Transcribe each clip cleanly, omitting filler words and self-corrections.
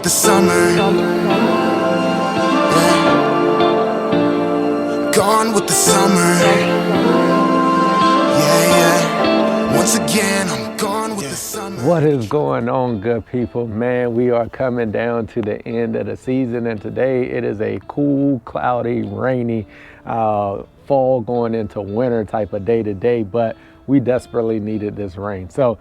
the summer. Yeah. Gone with the summer. Yeah. Once again, I'm gone with the summer. What is going on, good people? Man, we are coming down to the end of the season, and today it is a cool, cloudy, rainy fall going into winter type of day today, but we desperately needed this rain. So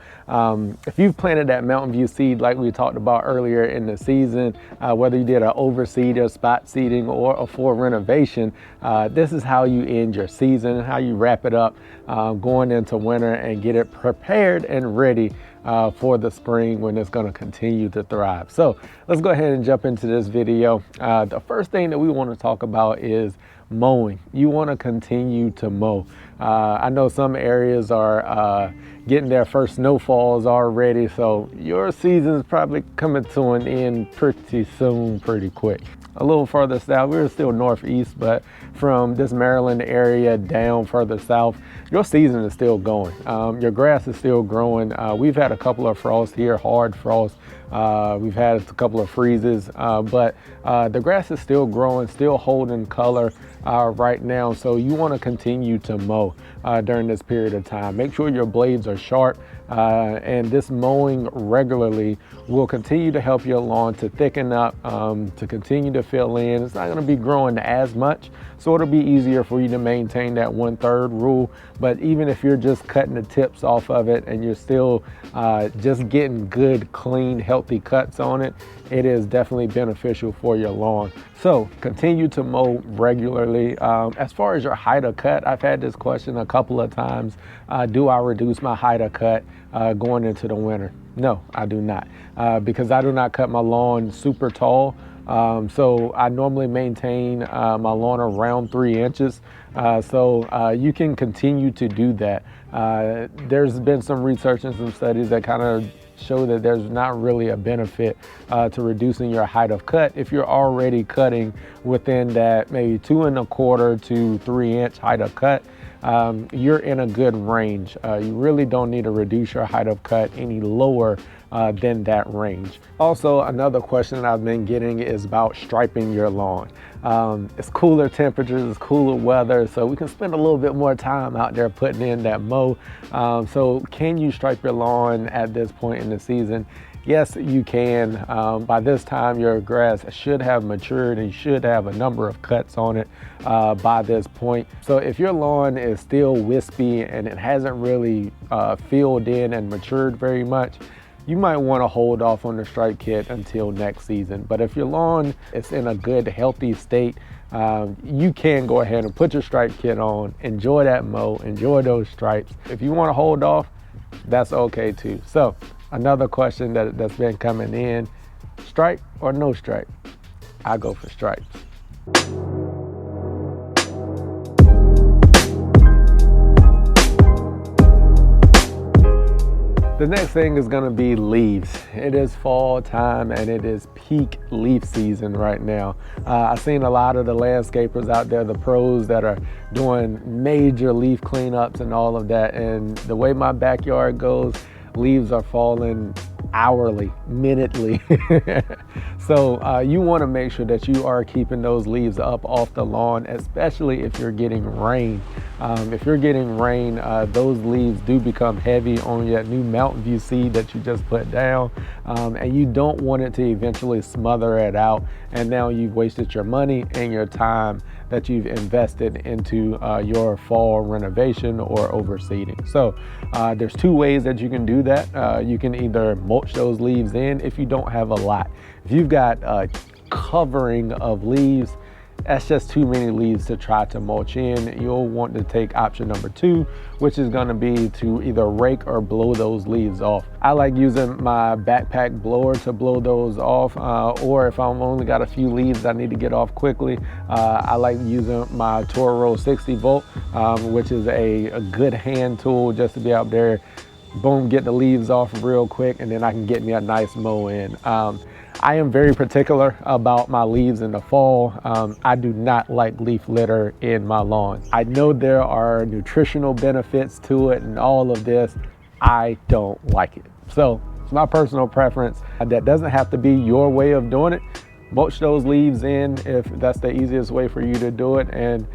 if you've planted that Mountain View seed like we talked about earlier in the season, whether you did an overseed or spot seeding or a full renovation, this is how you end your season, how you wrap it up going into winter and get it prepared and ready for the spring when it's going to continue to thrive. So let's go ahead and jump into this video. The first thing that we want to talk about is mowing. You want to continue to mow. I know some areas are getting their first snowfalls already, so your season is probably coming to an end pretty soon, pretty quick. A little further south, we're still northeast, but from this Maryland area down further south, your season is still going. Your grass is still growing. We've had a couple of frosts here, hard frosts. We've had a couple of freezes, but the grass is still growing, still holding color right now. So you want to continue to mow during this period of time. Make sure your blades are sharp, and this mowing regularly will continue to help your lawn to thicken up, to continue to fill in. It's not going to be growing as much, so it'll be easier for you to maintain that 1/3 rule. But even if you're just cutting the tips off of it and you're still just getting good, clean, healthy cuts on it, it is definitely beneficial for your lawn. So continue to mow regularly. As far as your height of cut, I've had this question a couple of times. Do I reduce my height of cut going into the winter? No, I do not, because I do not cut my lawn super tall. So I normally maintain my lawn around 3 inches. So you can continue to do that. There's been some research and some studies that kind of show that there's not really a benefit to reducing your height of cut if you're already cutting within that maybe 2 1/4 to 3 inch height of cut. You're in a good range. You really don't need to reduce your height of cut any lower than that range. Also, another question that I've been getting is about striping your lawn. It's cooler temperatures, it's cooler weather, so we can spend a little bit more time out there putting in that mow. So can you stripe your lawn at this point in the season? Yes, you can. By this time, your grass should have matured and you should have a number of cuts on it by this point. So if your lawn is still wispy and it hasn't really filled in and matured very much, you might want to hold off on the stripe kit until next season. But if your lawn is in a good, healthy state, you can go ahead and put your stripe kit on, enjoy that mow, enjoy those stripes. If you want to hold off, that's okay too. So another question that's been coming in, stripe or no stripe? I go for stripes. The next thing is gonna be leaves. It is fall time and it is peak leaf season right now. I've seen a lot of the landscapers out there, the pros that are doing major leaf cleanups and all of that. And the way my backyard goes, leaves are falling hourly, minutely. So you want to make sure that you are keeping those leaves up off the lawn, especially if you're getting rain. If you're getting rain, those leaves do become heavy on that new Mountain View seed that you just put down, and you don't want it to eventually smother it out, and now you've wasted your money and your time that you've invested into your fall renovation or overseeding. So there's two ways that you can do that. You can either mulch those leaves in if you don't have a lot. If you've got a covering of leaves, that's just too many leaves to try to mulch in. You'll want to take option number 2, which is going to be to either rake or blow those leaves off. I like using my backpack blower to blow those off, or if I've only got a few leaves I need to get off quickly, I like using my Toro 60 volt, which is a good hand tool just to be out there, boom, get the leaves off real quick, and then I can get me a nice mow in. I am very particular about my leaves in the fall. I do not like leaf litter in my lawn. I know there are nutritional benefits to it and all of this. I don't like it. So It's my personal preference. That doesn't have to be your way of doing it. Mulch those leaves in if that's the easiest way for you to do it, and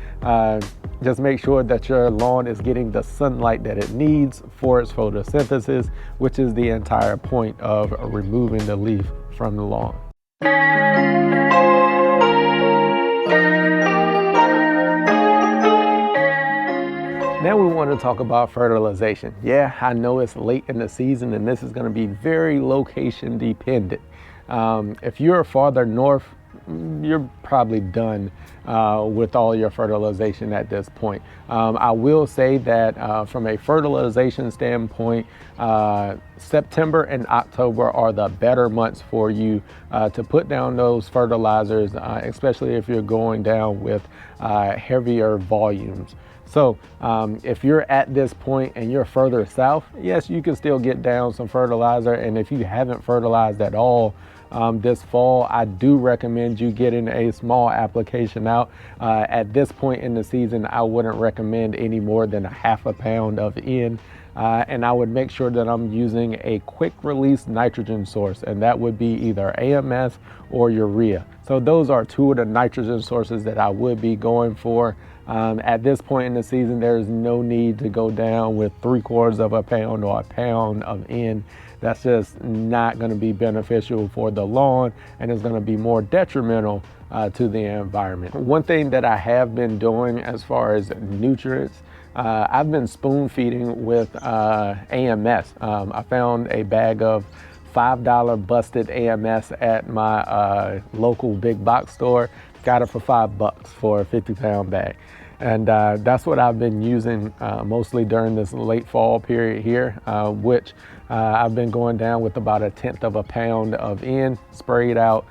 just make sure that your lawn is getting the sunlight that it needs for its photosynthesis, which is the entire point of removing the leaf from the lawn. Now we want to talk about fertilization. Yeah, I know it's late in the season and this is going to be very location dependent. If you're farther north, you're probably done with all your fertilization at this point. I will say that from a fertilization standpoint, September and October are the better months for you to put down those fertilizers, especially if you're going down with heavier volumes. So if you're at this point and you're further south, yes, you can still get down some fertilizer. And if you haven't fertilized at all this fall, I do recommend you getting a small application out. At this point in the season, I wouldn't recommend any more than a half a pound of N. And I would make sure that I'm using a quick release nitrogen source, and that would be either AMS or urea. So those are two of the nitrogen sources that I would be going for. At this point in the season, there is no need to go down with 3/4 of a pound or a pound of N. That's just not going to be beneficial for the lawn, and it's going to be more detrimental to the environment. One thing that I have been doing as far as nutrients, I've been spoon feeding with AMS. I found a bag of $5 busted AMS at my local big box store. Got it for $5 for a 50-pound bag. And that's what I've been using mostly during this late fall period here, which I've been going down with about 1/10 of a pound of N, sprayed out,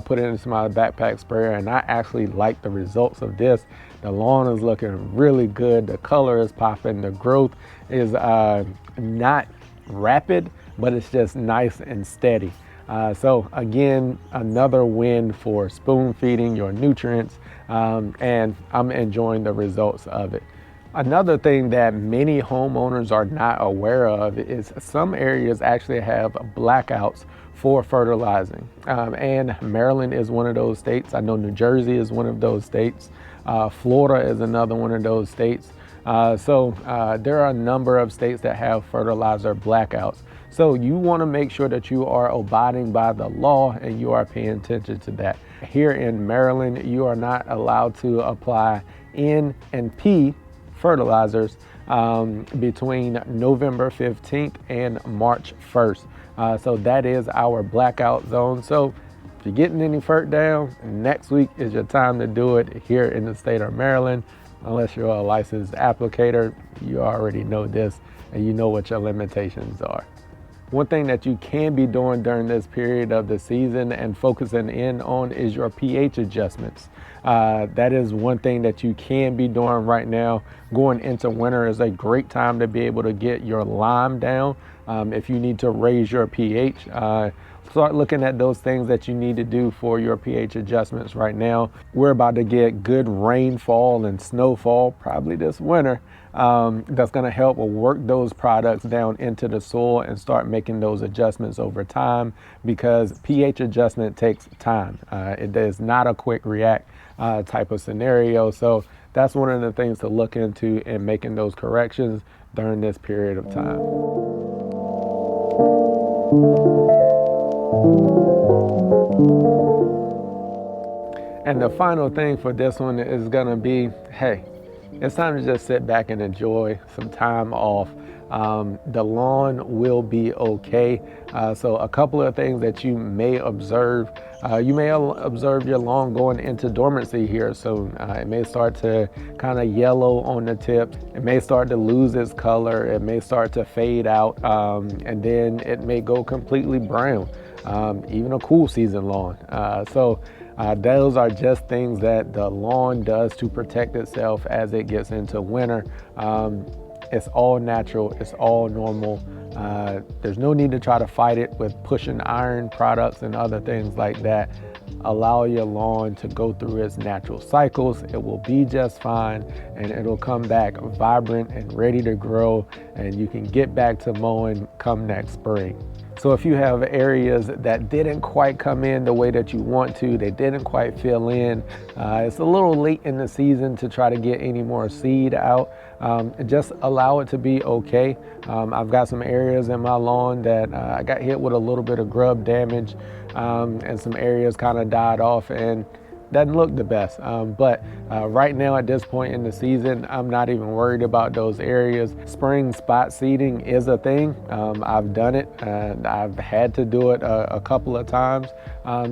put it into my backpack sprayer, and I actually like the results of this. The lawn is looking really good. The color is popping. The growth is not rapid, but it's just nice and steady. So again, another win for spoon feeding your nutrients, and I'm enjoying the results of it. Another thing that many homeowners are not aware of is some areas actually have blackouts for fertilizing. And Maryland is one of those states. I know New Jersey is one of those states. Florida is another one of those states. So there are a number of states that have fertilizer blackouts. So you want to make sure that you are abiding by the law and you are paying attention to that. Here in Maryland, you are not allowed to apply N and P fertilizers between November 15th and March 1st. So that is our blackout zone. So if you're getting any fert down, next week is your time to do it here in the state of Maryland. Unless you're a licensed applicator, you already know this and you know what your limitations are. One thing that you can be doing during this period of the season and focusing in on is your pH adjustments. That is one thing that you can be doing right now. Going into winter is a great time to be able to get your lime down. If you need to raise your pH, start looking at those things that you need to do for your pH adjustments right now. We're about to get good rainfall and snowfall probably this winter. That's going to help work those products down into the soil and start making those adjustments over time, because pH adjustment takes time. It is not a quick react type of scenario. So that's one of the things to look into in making those corrections during this period of time. And the final thing for this one is going to be, hey, it's time to just sit back and enjoy some time off. The lawn will be okay. So a couple of things that you may observe. You may observe your lawn going into dormancy here soon. It may start to kind of yellow on the tips. It may start to lose its color. It may start to fade out, and then it may go completely brown. Even a cool season lawn. Those are just things that the lawn does to protect itself as it gets into winter. It's all natural, it's all normal. There's no need to try to fight it with pushing iron products and other things like that. Allow your lawn to go through its natural cycles. It will be just fine, and it'll come back vibrant and ready to grow, and you can get back to mowing come next spring. So if you have areas that didn't quite come in the way that you want to, they didn't quite fill in, it's a little late in the season to try to get any more seed out. Just allow it to be okay. I've got some areas in my lawn that I got hit with a little bit of grub damage, and some areas kind of died off, and doesn't look the best. But right now at this point in the season, I'm not even worried about those areas. Spring spot seeding is a thing. I've done it, and I've had to do it a couple of times.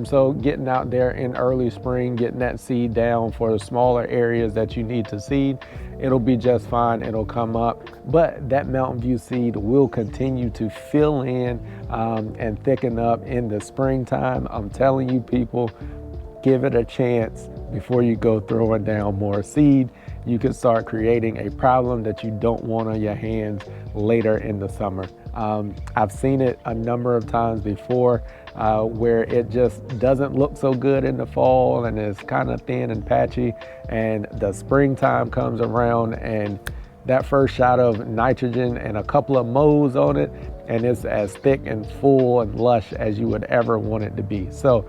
So getting out there in early spring, getting that seed down for the smaller areas that you need to seed, it'll be just fine. It'll come up. But that Mountain View seed will continue to fill in and thicken up in the springtime. I'm telling you, people, give it a chance before you go throwing down more seed. You can start creating a problem that you don't want on your hands later in the summer. I've seen it a number of times before where it just doesn't look so good in the fall and it's kind of thin and patchy, and the springtime comes around and that first shot of nitrogen and a couple of mows on it, and it's as thick and full and lush as you would ever want it to be. So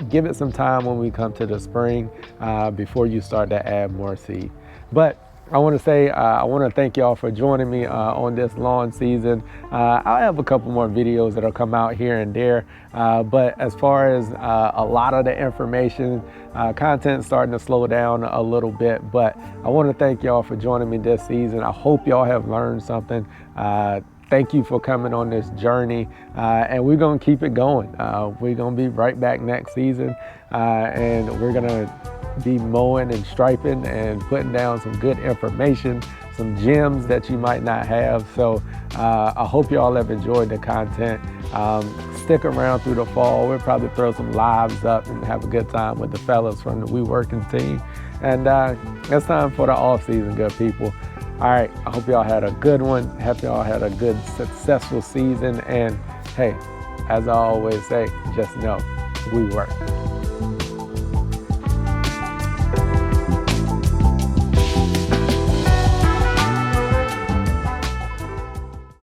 give it some time when we come to the spring before you start to add more seed. But I want to say, I want to thank y'all for joining me on this lawn season. I'll have a couple more videos that'll come out here and there. But as far as a lot of the information, content's starting to slow down a little bit. But I want to thank y'all for joining me this season. I hope y'all have learned something. Thank you for coming on this journey, and we're going to keep it going. We're going to be right back next season, and we're going to be mowing and striping and putting down some good information, some gems that you might not have. So I hope y'all have enjoyed the content. Stick around through the fall. We'll probably throw some lives up and have a good time with the fellas from the Workin team. And it's time for the off season, good people. All right, I hope y'all had a good one. Hope y'all had a good, successful season. And hey, as I always say, just know we work.